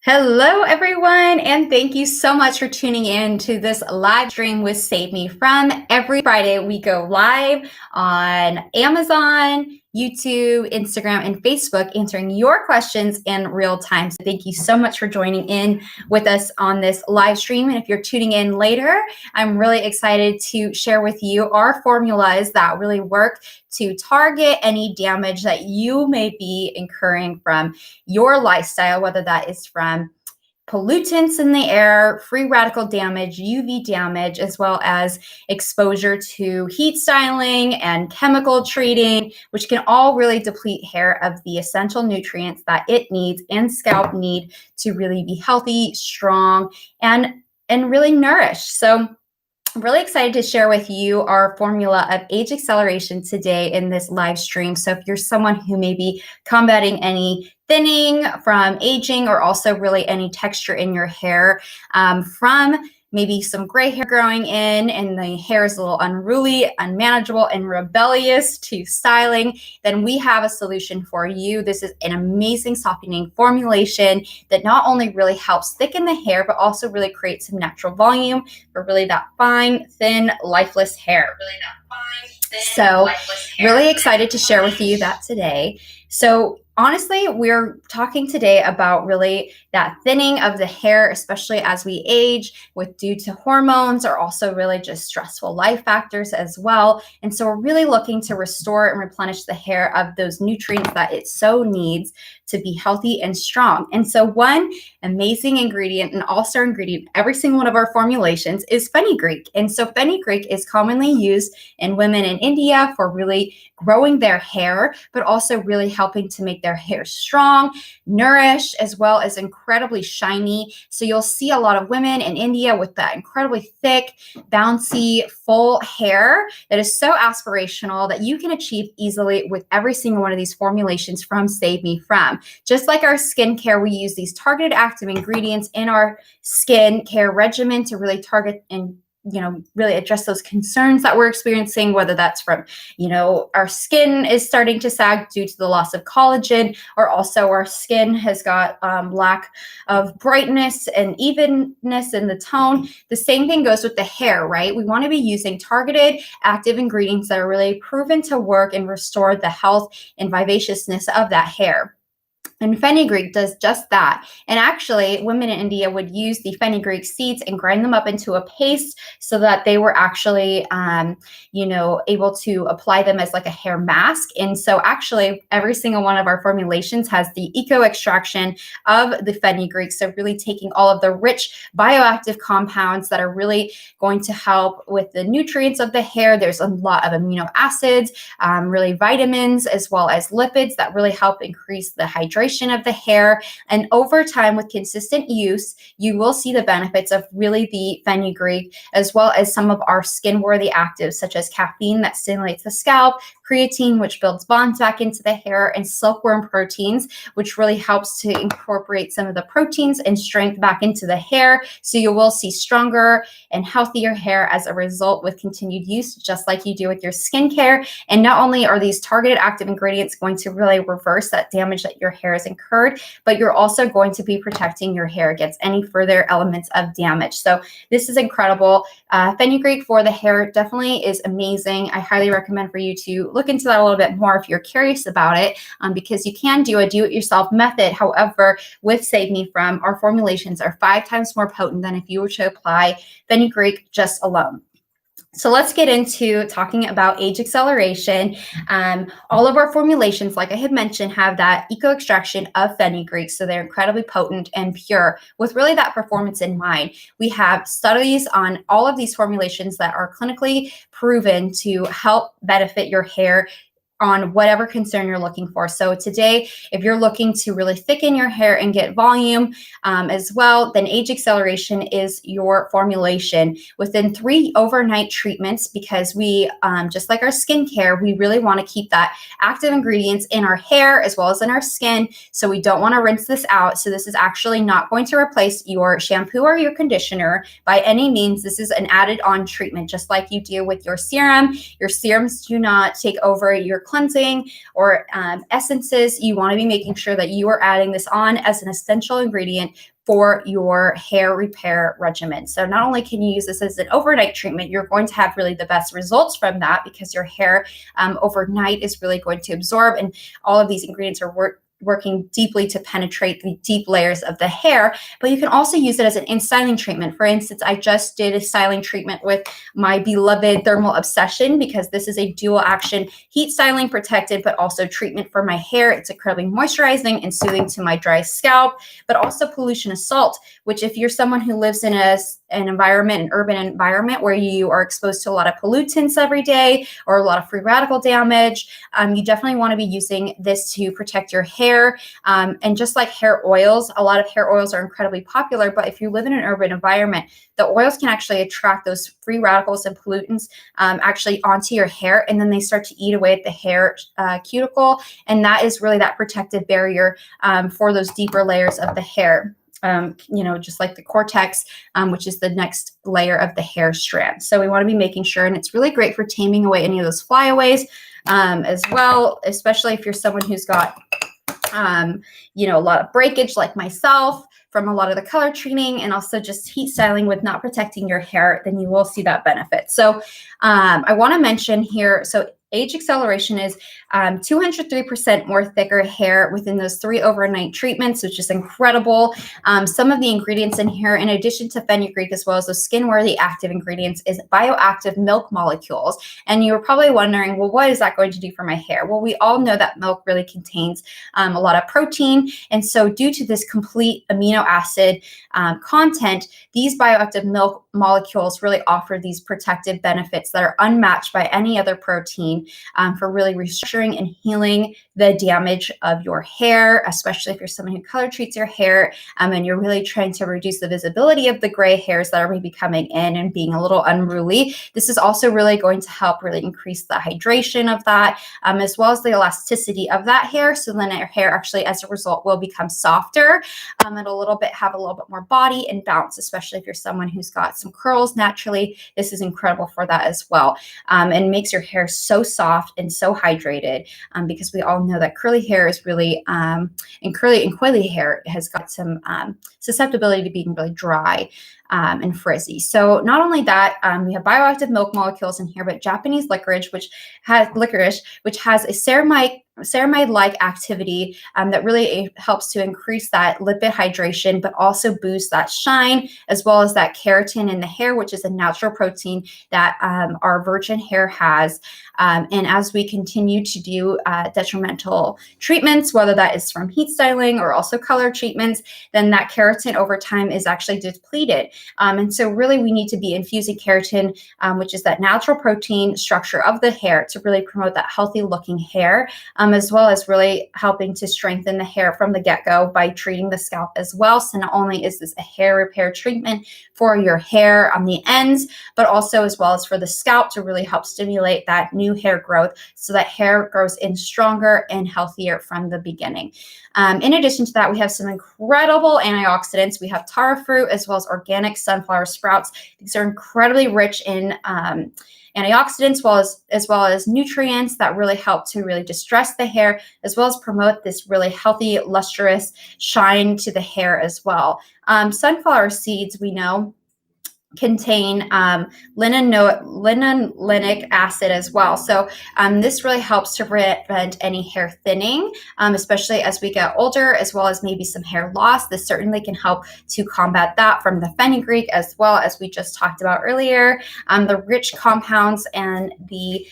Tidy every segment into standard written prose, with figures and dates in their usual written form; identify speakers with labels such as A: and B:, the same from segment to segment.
A: Hello, everyone, and thank you so much for tuning in to this live stream with Save Me From. Every Friday, we go live on Amazon, YouTube, Instagram, and Facebook, answering your questions in real time. So thank you so much for joining in with us on this live stream. And if you're tuning in later, I'm really excited to share with you our formulas that really work to target any damage that you may be incurring from your lifestyle, whether that is from pollutants in the air, free radical damage, UV damage, as well as exposure to heat styling and chemical treating, which can all really deplete hair of the essential nutrients that it needs and scalp need to really be healthy, strong, and really nourished. So I'm really excited to share with you our formula of age acceleration today in this live stream. So if you're someone who may be combating any thinning from aging, or also really any texture in your hair from maybe some gray hair growing in and the hair is a little unruly, unmanageable, and rebellious to styling, then we have a solution for you. This is an amazing softening formulation that not only really helps thicken the hair, but also really creates some natural volume for really that fine, thin, lifeless hair. So really excited to share with you that today. So honestly, we're talking today about really that thinning of the hair, especially as we age, with due to hormones, or also really just stressful life factors as well. And so we're really looking to restore and replenish the hair of those nutrients that it so needs to be healthy and strong. And so one amazing ingredient, an all-star ingredient in every single one of our formulations, is fenugreek. And so fenugreek is commonly used in women in India for really growing their hair, but also really helping to make their hair strong, nourished, as well as incredibly shiny. So you'll see a lot of women in India with that incredibly thick, bouncy, full hair that is so aspirational that you can achieve easily with every single one of these formulations from Save Me From. Just like our skincare, we use these targeted active ingredients in our skincare regimen to really target and really address those concerns that we're experiencing, whether that's from, our skin is starting to sag due to the loss of collagen, or also our skin has got lack of brightness and evenness in the tone. The same thing goes with the hair, right? We want to be using targeted active ingredients that are really proven to work and restore the health and vivaciousness of that hair. And fenugreek does just that. And actually, women in India would use the fenugreek seeds and grind them up into a paste so that they were actually, able to apply them as like a hair mask. And so actually, every single one of our formulations has the eco extraction of the fenugreek. So really taking all of the rich bioactive compounds that are really going to help with the nutrients of the hair. There's a lot of amino acids, really vitamins, as well as lipids that really help increase the hydration of the hair. And over time, with consistent use, you will see the benefits of really the fenugreek, as well as some of our skin-worthy actives, such as caffeine that stimulates the scalp, creatine, which builds bonds back into the hair, and silkworm proteins, which really helps to incorporate some of the proteins and strength back into the hair. So you will see stronger and healthier hair as a result with continued use, just like you do with your skincare. And not only are these targeted active ingredients going to really reverse that damage that your hair has incurred, but you're also going to be protecting your hair against any further elements of damage. So this is incredible. Fenugreek for the hair definitely is amazing. I highly recommend for you to look into that a little bit more if you're curious about it, because you can do a do-it-yourself method. However, with Save Me From, our formulations are 5 times more potent than if you were to apply fenugreek just alone. So let's get into talking about age acceleration. All of our formulations, like I had mentioned, have that eco extraction of fenugreek. So they're incredibly potent and pure with really that performance in mind. We have studies on all of these formulations that are clinically proven to help benefit your hair on whatever concern you're looking for. So today, if you're looking to really thicken your hair and get volume as well, then age acceleration is your formulation. Within 3 overnight treatments, because we, just like our skincare, we really want to keep that active ingredients in our hair as well as in our skin. So we don't want to rinse this out. So this is actually not going to replace your shampoo or your conditioner by any means. This is an added on treatment, just like you do with your serum. Your serums do not take over your cleansing or essences, you want to be making sure that you are adding this on as an essential ingredient for your hair repair regimen. So not only can you use this as an overnight treatment, you're going to have really the best results from that because your hair overnight is really going to absorb, and all of these ingredients are working deeply to penetrate the deep layers of the hair. But you can also use it as an styling treatment. For instance, I just did a styling treatment with my beloved Thermal Obsession because this is a dual action heat styling protected, but also treatment for my hair. It's incredibly moisturizing and soothing to my dry scalp, but also pollution assault, which if you're someone who lives in an environment, an urban environment where you are exposed to a lot of pollutants every day or a lot of free radical damage, you definitely want to be using this to protect your hair. And just like hair oils, a lot of hair oils are incredibly popular, but if you live in an urban environment, the oils can actually attract those free radicals and pollutants actually onto your hair, and then they start to eat away at the hair cuticle, and that is really that protective barrier for those deeper layers of the hair. Just like the cortex, which is the next layer of the hair strand. So we want to be making sure, and it's really great for taming away any of those flyaways as well, especially if you're someone who's got a lot of breakage like myself from a lot of the color treating and also just heat styling with not protecting your hair, then you will see that benefit. So I want to mention here, so age acceleration is 203% more thicker hair within those 3 overnight treatments, which is incredible. Some of the ingredients in here, in addition to fenugreek as well as those skin-worthy active ingredients, is bioactive milk molecules. And you were probably wondering, well, what is that going to do for my hair? Well, we all know that milk really contains a lot of protein. And so due to this complete amino acid content, these bioactive milk molecules really offer these protective benefits that are unmatched by any other protein for really restructuring and healing the damage of your hair, especially if you're someone who color treats your hair and you're really trying to reduce the visibility of the gray hairs that are maybe coming in and being a little unruly. This is also really going to help really increase the hydration of that as well as the elasticity of that hair. So then your hair actually, as a result, will become softer and have a little bit more body and bounce, especially if you're someone who's got some curls naturally. This is incredible for that as well, and makes your hair so soft and so hydrated because we all know that curly hair is really and coily hair has got some susceptibility to being really dry and frizzy. So not only that, we have bioactive milk molecules in here, but Japanese licorice, which has a ceramide-like activity that really helps to increase that lipid hydration, but also boost that shine, as well as that keratin in the hair, which is a natural protein that our virgin hair has. And as we continue to do detrimental treatments, whether that is from heat styling or also color treatments, then that keratin over time is actually depleted. And so really we need to be infusing keratin, which is that natural protein structure of the hair, to really promote that healthy looking hair, as well as really helping to strengthen the hair from the get-go by treating the scalp as well. So not only is this a hair repair treatment for your hair on the ends, but also as well as for the scalp to really help stimulate that new hair growth so that hair grows in stronger and healthier from the beginning. In addition to that, we have some incredible antioxidants. We have taro fruit as well as organic sunflower sprouts. These are incredibly rich in antioxidants as well as nutrients that really help to really distress the hair, as well as promote this really healthy, lustrous shine to the hair as well. Sunflower seeds, we know, contain linolenic acid as well. So this really helps to prevent any hair thinning, especially as we get older, as well as maybe some hair loss. This certainly can help to combat that from the fenugreek, as well as we just talked about earlier. The rich compounds and the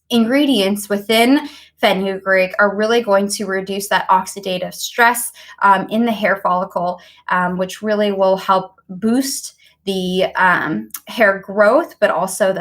A: ingredients within fenugreek are really going to reduce that oxidative stress in the hair follicle, which really will help boost the hair growth, but also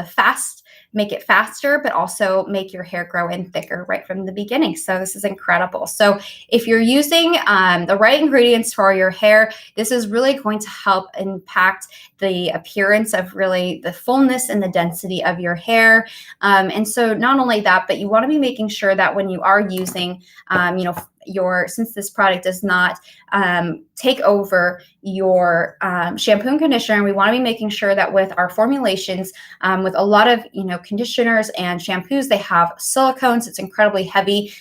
A: make it faster, but also make your hair grow in thicker right from the beginning. So this is incredible. So if you're using the right ingredients for your hair, this is really going to help impact the appearance of really the fullness and the density of your hair. And so not only that, but you want to be making sure that when you are using, since this product does not take over your shampoo and conditioner, we want to be making sure that with our formulations, with a lot of conditioners and shampoos, they have silicones. It's incredibly heavy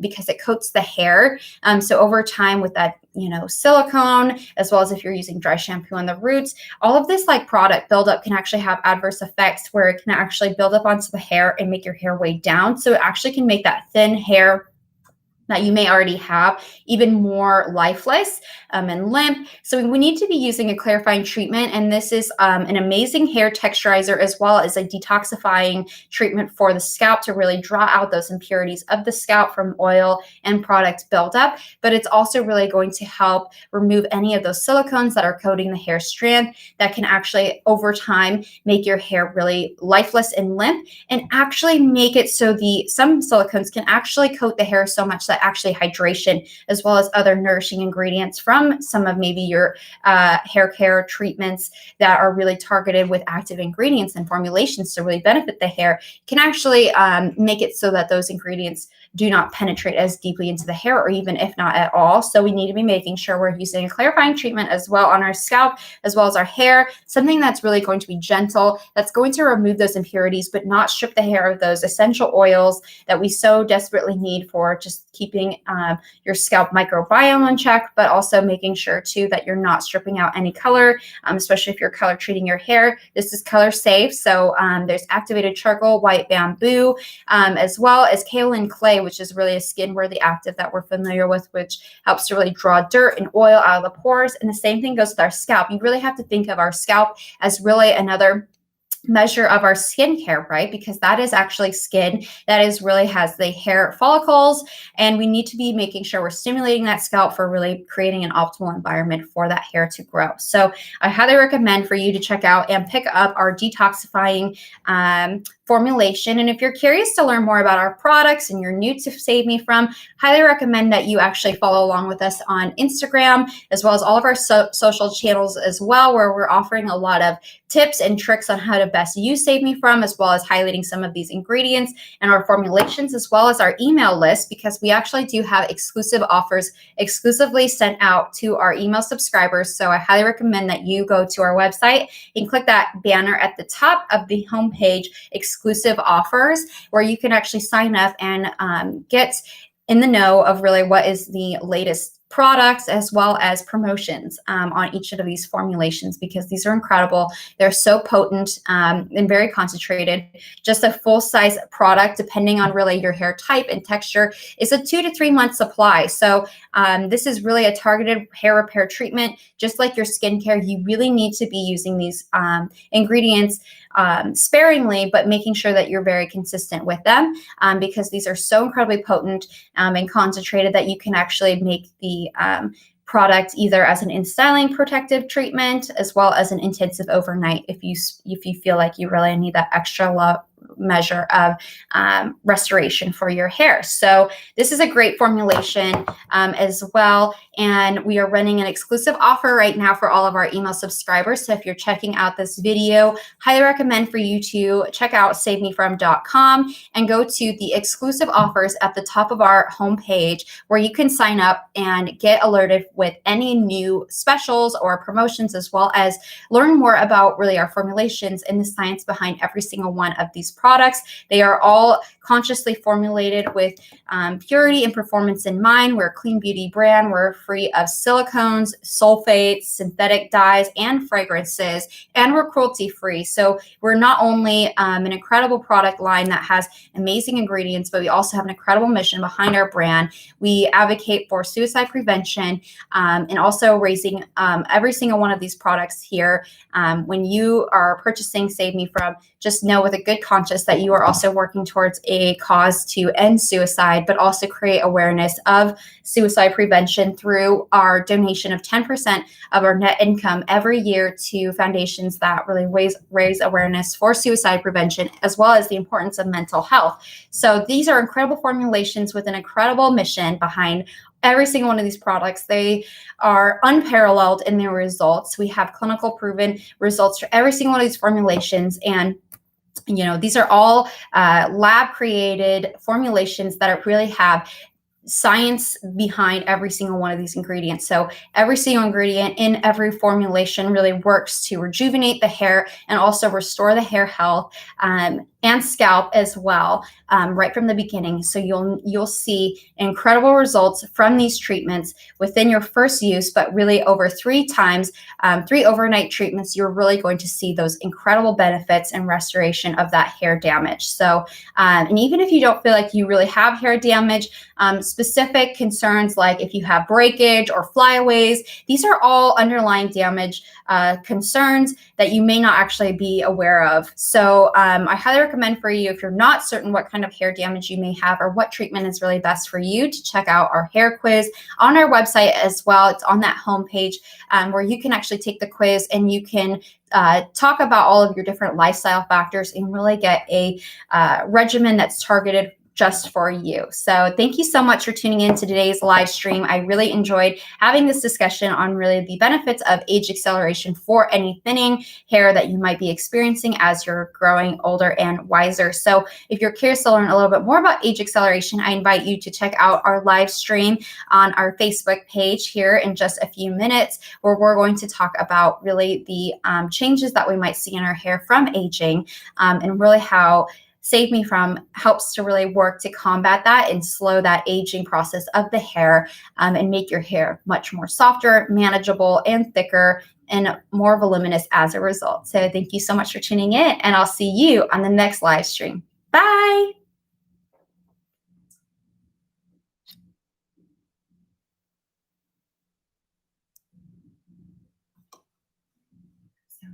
A: because it coats the hair. So over time with that silicone, as well as if you're using dry shampoo on the roots, all of this like product buildup can actually have adverse effects where it can actually build up onto the hair and make your hair weigh down. So it actually can make that thin hair that you may already have even more lifeless and limp. So we need to be using a clarifying treatment, and this is an amazing hair texturizer as well as a detoxifying treatment for the scalp to really draw out those impurities of the scalp from oil and product buildup. But it's also really going to help remove any of those silicones that are coating the hair strand that can actually over time make your hair really lifeless and limp, and actually make it so some silicones can actually coat the hair so much that actually hydration as well as other nourishing ingredients from some of maybe your hair care treatments that are really targeted with active ingredients and formulations to really benefit the hair can actually make it so that those ingredients do not penetrate as deeply into the hair, or even if not at all. So we need to be making sure we're using a clarifying treatment as well on our scalp as well as our hair, something that's really going to be gentle, that's going to remove those impurities but not strip the hair of those essential oils that we so desperately need for just keeping your scalp microbiome in check, but also making sure too that you're not stripping out any color, especially if you're color treating your hair. This is color safe. So there's activated charcoal, white bamboo, as well as kaolin clay, which is really a skin-worthy active that we're familiar with, which helps to really draw dirt and oil out of the pores. And the same thing goes with our scalp. You really have to think of our scalp as really another measure of our skincare, right? Because that is actually skin that really has the hair follicles, and we need to be making sure we're stimulating that scalp for really creating an optimal environment for that hair to grow. So I highly recommend for you to check out and pick up our detoxifying formulation. And if you're curious to learn more about our products and you're new to Save Me From, highly recommend that you actually follow along with us on Instagram, as well as all of our social channels as well, where we're offering a lot of tips and tricks on how to best use Save Me From, as well as highlighting some of these ingredients and our formulations, as well as our email list, because we actually do have exclusive offers exclusively sent out to our email subscribers. So I highly recommend that you go to our website and click that banner at the top of the homepage, exclusive offers, where you can actually sign up and get in the know of really what is the latest products as well as promotions on each of these formulations, because these are incredible. They're so potent and very concentrated. Just a full size product, depending on really your hair type and texture, is a 2 to 3 month supply. So this is really a targeted hair repair treatment. Just like your skincare, you really need to be using these ingredients sparingly, but making sure that you're very consistent with them, because these are so incredibly potent and concentrated that you can actually make the product either as an in-styling protective treatment as well as an intensive overnight if you feel like you really need that extra measure of restoration for your hair. So this is a great formulation as well, and we are running an exclusive offer right now for all of our email subscribers. So if you're checking out this video, highly recommend for you to check out savemefrom.com and go to the exclusive offers at the top of our homepage, where you can sign up and get alerted with any new specials or promotions, as well as learn more about really our formulations and the science behind every single one of these products. They are all consciously formulated with purity and performance in mind. We're a clean beauty brand. We're free of silicones, sulfates, synthetic dyes, and fragrances, and we're cruelty free. So we're not only an incredible product line that has amazing ingredients, but we also have an incredible mission behind our brand. We advocate for suicide prevention and also raising every single one of these products here. When you are purchasing Save Me From, just know with a good conscience that you are also working towards a cause to end suicide, but also create awareness of suicide prevention through our donation of 10% of our net income every year to foundations that really raise awareness for suicide prevention, as well as the importance of mental health. So these are incredible formulations with an incredible mission behind every single one of these products. They are unparalleled in their results. We have clinical proven results for every single one of these formulations, and these are all lab created formulations that really have science behind every single one of these ingredients. So every single ingredient in every formulation really works to rejuvenate the hair and also restore the hair health and scalp as well, right from the beginning. So you'll see incredible results from these treatments within your first use, but really over 3 overnight treatments, you're really going to see those incredible benefits and restoration of that hair damage. So, and even if you don't feel like you really have hair damage, specific concerns like if you have breakage or flyaways, these are all underlying damage concerns that you may not actually be aware of. So I highly recommend for you, if you're not certain what kind of hair damage you may have or what treatment is really best for you, to check out our hair quiz on our website as well. It's on that homepage where you can actually take the quiz and you can talk about all of your different lifestyle factors and really get a regimen that's targeted just for you. So thank you so much for tuning in to today's live stream. I really enjoyed having this discussion on really the benefits of age acceleration for any thinning hair that you might be experiencing as you're growing older and wiser. So if you're curious to learn a little bit more about age acceleration, I invite you to check out our live stream on our Facebook page here in just a few minutes, where we're going to talk about really the changes that we might see in our hair from aging, and really how Save Me From helps to really work to combat that and slow that aging process of the hair, and make your hair much more softer, manageable, and thicker, and more voluminous as a result. So thank you so much for tuning in, and I'll see you on the next live stream. Bye.